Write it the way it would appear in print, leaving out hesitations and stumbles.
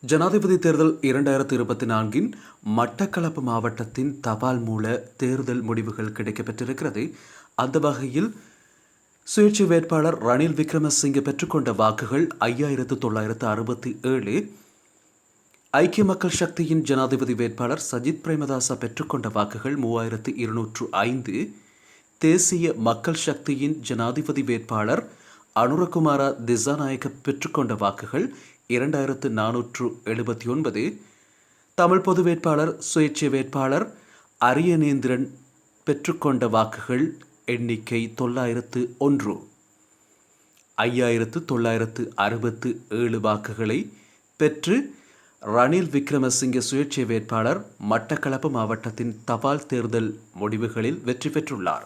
ஜனாதிபதி தேர்தல் 2024 மட்டக்களப்பு மாவட்டத்தின் தபால் மூல தேர்தல் முடிவுகள் கிடைக்கப்பெற்றிருக்கிறது. அந்த வகையில் சுயேட்சை வேட்பாளர் ரணில் விக்ரமசிங்கே பெற்றுக்கொண்ட வாக்குகள் 5967. ஐக்கிய மக்கள் சக்தியின் ஜனாதிபதி வேட்பாளர் சஜித் பிரேமதாச பெற்றுக்கொண்ட வாக்குகள் 3205. தேசிய மக்கள் சக்தியின் ஜனாதிபதி வேட்பாளர் அனுரகுமார திசாநாயக்க பெற்றுக்கொண்ட வாக்குகள் 2479. தமிழ் பொது வேட்பாளர் சுயேட்சை வேட்பாளர் அரியநேந்திரன் பெற்றுக்கொண்ட வாக்குகள் எண்ணிக்கை 901. 5967 வாக்குகளை பெற்று ரணில் விக்ரமசிங்கே சுயேட்சை வேட்பாளர் மட்டக்களப்பு மாவட்டத்தின் தபால் தேர்தல் முடிவுகளில் வெற்றி பெற்றுள்ளார்.